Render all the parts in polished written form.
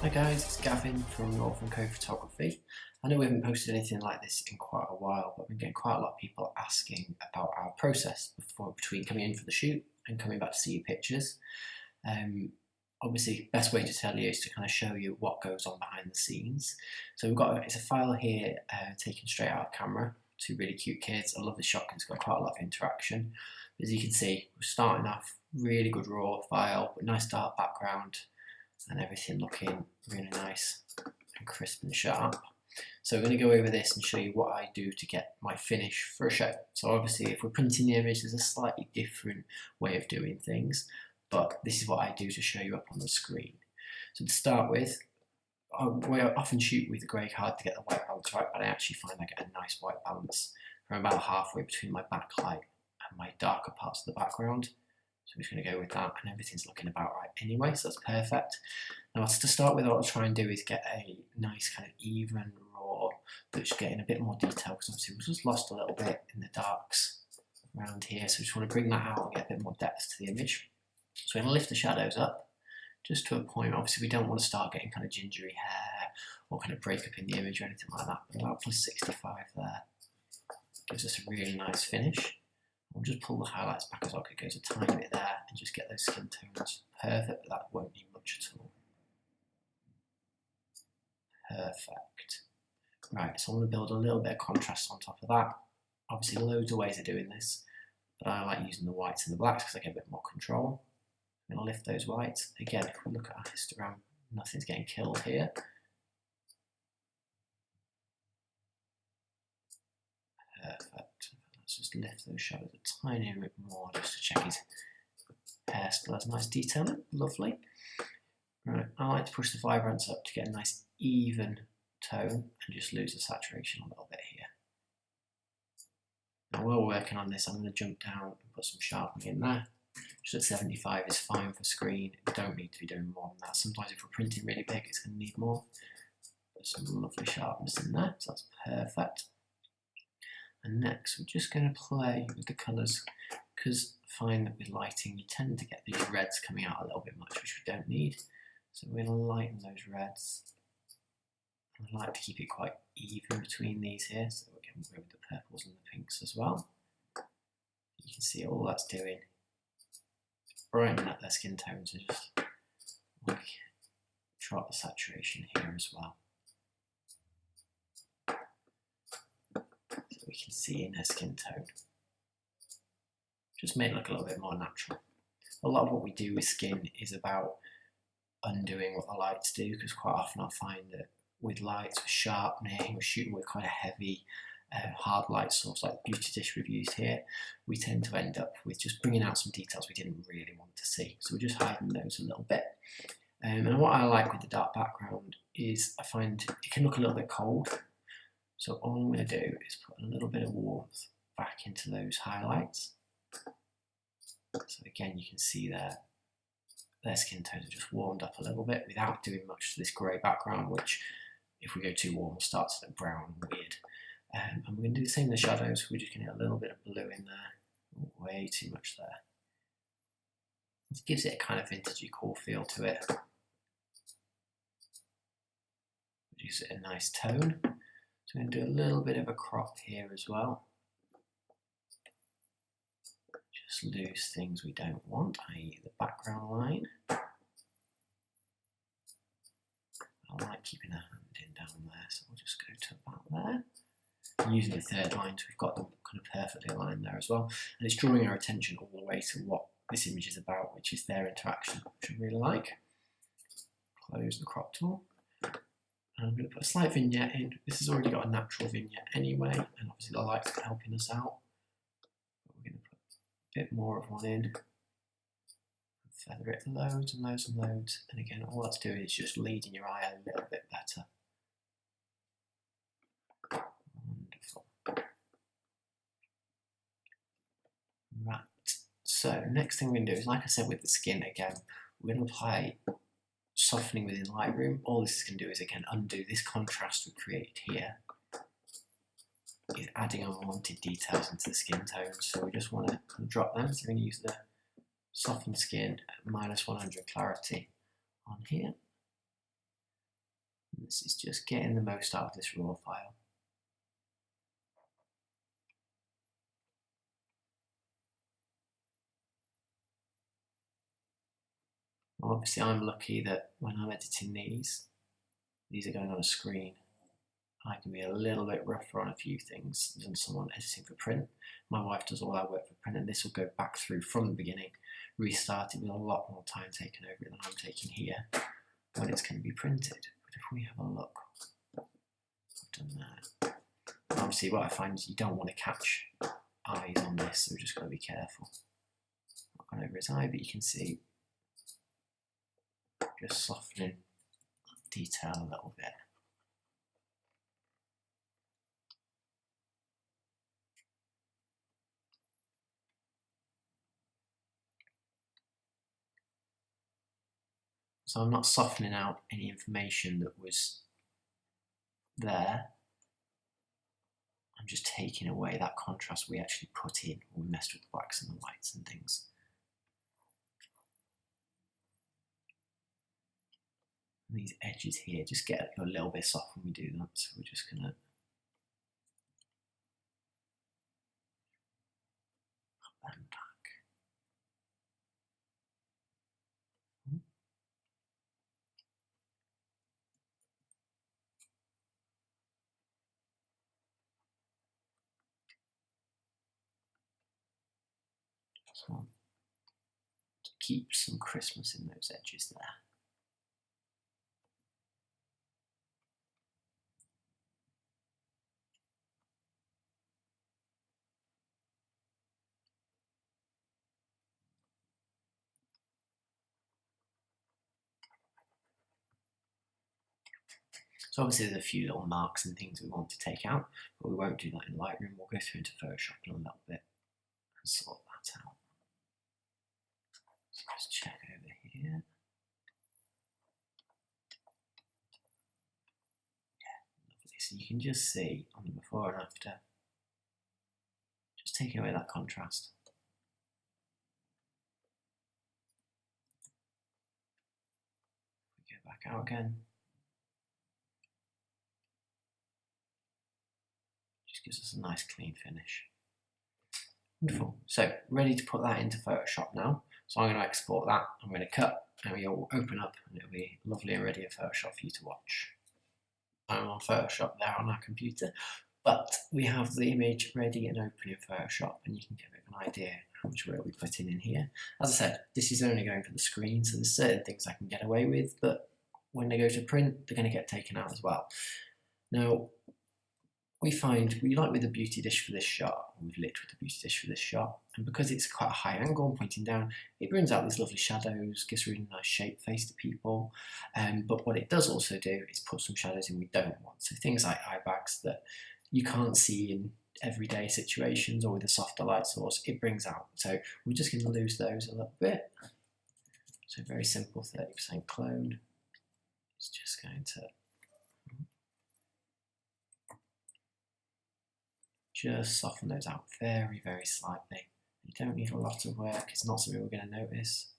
Hi guys, it's Gavin from Rolph and Co Photography. I know we haven't posted anything like this in quite a while, but we're getting quite a lot of people asking about our process between coming in for the shoot and coming back to see your pictures. Obviously, best way to tell you is to kind of show you what goes on behind the scenes. So it's a file here taken straight out of camera. Two really cute kids. I love the shot because it's got quite a lot of interaction. As you can see, we're starting off really good raw file with nice dark background and everything looking really nice and crisp and sharp. So we're going to go over this and show you what I do to get my finish for a show. So obviously if we're printing the image, there's a slightly different way of doing things, but this is what I do to show you up on the screen. So to start with, I often shoot with the grey card to get the white balance right, but I actually find I get a nice white balance from about halfway between my backlight and my darker parts of the background. So I'm just going to go with that, and everything's looking about right anyway, so that's perfect. Now to start with, what I'll try and do is get a nice kind of even raw that's getting a bit more detail, because obviously we've just lost a little bit in the darks around here, so we just want to bring that out and get a bit more depth to the image. So we're going to lift the shadows up just to a point. Obviously we don't want to start getting kind of gingery hair or kind of break up in the image or anything like that, but about plus 65 there gives us a really nice finish. We'll just pull the highlights back as well, because it goes a tiny bit there, and just get those skin tones perfect, but that won't need much at all. Perfect. Right, so I'm going to build a little bit of contrast on top of that. Obviously loads of ways of doing this, but I like using the whites and the blacks because I get a bit more control. I'm going to lift those whites. Again, if we look at our histogram, nothing's getting killed here. Perfect. Let's just lift those shadows a tiny bit more just to check his hair still has nice detailing. Lovely. Right, I like to push the vibrance up to get a nice even tone and just lose the saturation a little bit here. Now while we're working on this, I'm going to jump down and put some sharpening in there. Just at 75 is fine for screen. We don't need to be doing more than that. Sometimes if we're printing really big, it's going to need more. Put some lovely sharpness in there, so that's perfect. And next, we're just going to play with the colours, because I find that with lighting, you tend to get these reds coming out a little bit much, which we don't need. So we're going to lighten those reds. I like to keep it quite even between these here, so again, we'll go with the purples and the pinks as well. You can see all that's doing is brightening up their skin tones and just like drop the saturation here as well. We can see in their skin tone. Just make it look a little bit more natural. A lot of what we do with skin is about undoing what the lights do, because quite often I find that with lights, with sharpening, we're shooting with quite a heavy hard light source like beauty dish reviews here, we tend to end up with just bringing out some details we didn't really want to see. So we're just hiding those a little bit. And what I like with the dark background is I find it can look a little bit cold. So all I'm going to do is put a little bit of warmth back into those highlights. So again, you can see their skin tones are just warmed up a little bit without doing much to this grey background, which if we go too warm starts to look brown and weird. And we're going to do the same in the shadows. We're just going to get a little bit of blue in there. Way too much there. It gives it a kind of vintagey cool feel to it. Gives it a nice tone. So we're going to do a little bit of a crop here as well. Just lose things we don't want, i.e. the background line. I like keeping a hand in down there, so we'll just go to about there. I'm using the third line, so we've got them kind of perfectly aligned there as well. And it's drawing our attention all the way to what this image is about, which is their interaction, which I really like. Close the crop tool. And I'm going to put a slight vignette in. This has already got a natural vignette anyway, and obviously the lights are helping us out. But we're going to put a bit more of one in. Feather it loads and loads and loads. And again, all that's doing is just leading your eye a little bit better. Wonderful. Right. So next thing we're going to do is, like I said with the skin again, we're going to apply softening within Lightroom. All this is going to do is again undo this contrast we created here. Is adding unwanted details into the skin tones, so we just want to drop them. So we're going to use the soften skin at -100 clarity on here. And this is just getting the most out of this raw file. Well, obviously I'm lucky that when I'm editing these are going on a screen. I can be a little bit rougher on a few things than someone editing for print. My wife does all our work for print, and this will go back through from the beginning, restart it with a lot more time taken over it than I'm taking here when it's going to be printed. But if we have a look, I've done that. Obviously what I find is you don't want to catch eyes on this, so we're just got to be careful. Not gone over his eye, but you can see just softening detail a little bit. So I'm not softening out any information that was there. I'm just taking away that contrast we actually put in when we messed with the blacks and the whites and things. And these edges here just get a little bit soft when we do that, so we're just going to put them back. So to keep some crispness in those edges there. So obviously there's a few little marks and things we want to take out, but we won't do that in Lightroom. We'll go through into Photoshop in a little bit and sort that out. So let's check over here. Yeah, lovely. So you can just see on the before and after, just taking away that contrast. We go back out again. Just gives us a nice clean finish. Wonderful. So ready to put that into Photoshop now. So I'm going to export that. I'm going to cut, and we'll open up, and it'll be lovely and ready in Photoshop for you to watch. I'm on Photoshop there on our computer, but we have the image ready and open in Photoshop, and you can get a bit of an idea how much work we put in here. As I said, this is only going for the screen, so there's certain things I can get away with, but when they go to print, they're going to get taken out as well. Now, we find we like with the beauty dish for this shot, we've lit with the beauty dish for this shot, and because it's quite a high angle and pointing down, it brings out these lovely shadows, gives a really nice shape face to people. But what it does also do is put some shadows in we don't want. So things like eye bags that you can't see in everyday situations or with a softer light source, it brings out. So we're just going to lose those a little bit. So very simple 30% clone. It's just going to just soften those out very, very slightly. You don't need a lot of work, it's not something we're going to notice.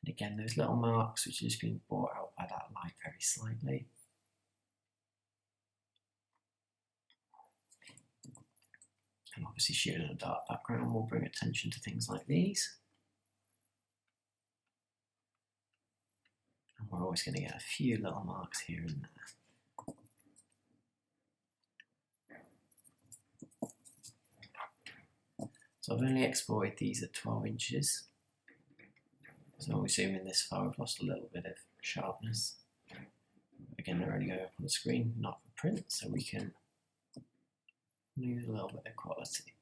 And again, those little marks which are just being brought out by that light very slightly. And obviously shooting in a dark background will bring attention to things like these. And we're always going to get a few little marks here and there. So I've only exported these at 12 inches. So when we zoom in this far, we've lost a little bit of sharpness. Again, they're only going up on the screen, not for print, so we can lose a little bit of quality.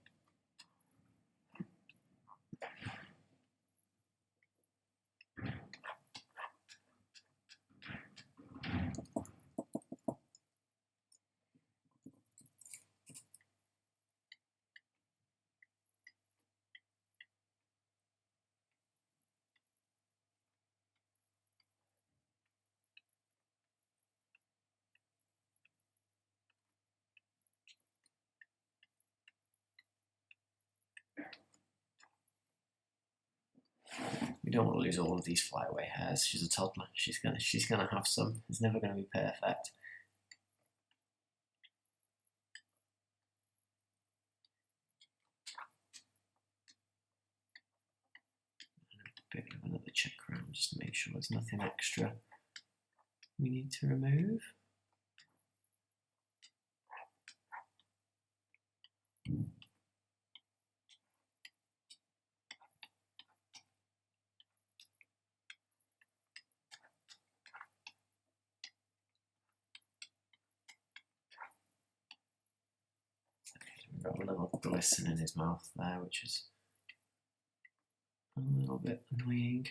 don't want to lose all of these flyaway hairs. She's a toddler. She's gonna have some. It's never gonna be perfect. Bit of another check around just to make sure there's nothing extra we need to remove. We've got a little glisten in his mouth there, which is a little bit annoying.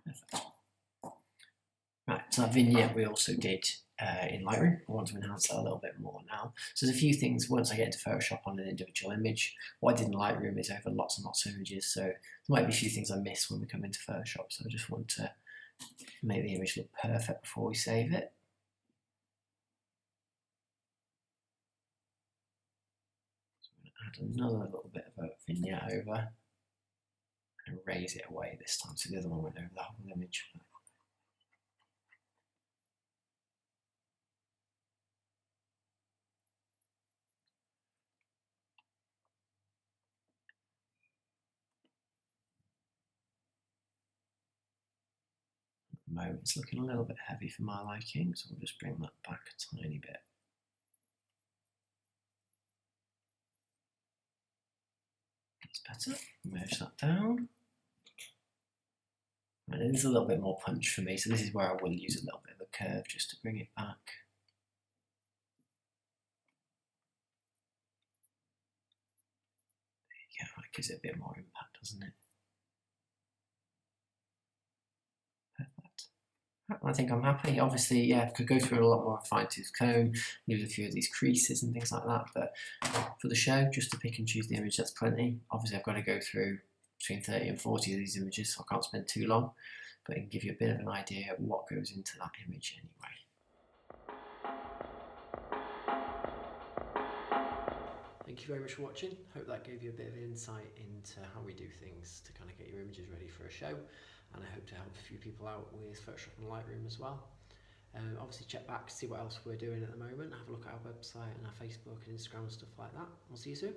Perfect. Right, so that vignette we also did in Lightroom. I want to enhance that a little bit more now. So there's a few things once I get into Photoshop on an individual image. What I did in Lightroom is over lots and lots of images, so there might be a few things I miss when we come into Photoshop, so I just want to make the image look perfect before we save it. So I'm going to add another little bit of a vignette over and raise it away this time, so the other one went over the whole image. Moment it's looking a little bit heavy for my liking, so we'll just bring that back a tiny bit. That's better. Merge that down. And it is a little bit more punch for me, so this is where I will use a little bit of a curve just to bring it back. There you go, that gives it a bit more impact, doesn't it? I think I'm happy. Obviously, yeah, I could go through a lot more fine-tooth comb, use a few of these creases and things like that, but for the show, just to pick and choose the image, that's plenty. Obviously, I've got to go through between 30 and 40 of these images, so I can't spend too long, but it can give you a bit of an idea of what goes into that image anyway. Thank you very much for watching. Hope that gave you a bit of insight into how we do things to kind of get your images ready for a show, and I hope to help a few people out with Photoshop and Lightroom as well. Obviously check back to see what else we're doing at the moment, have a look at our website and our Facebook and Instagram and stuff like that. We'll see you soon.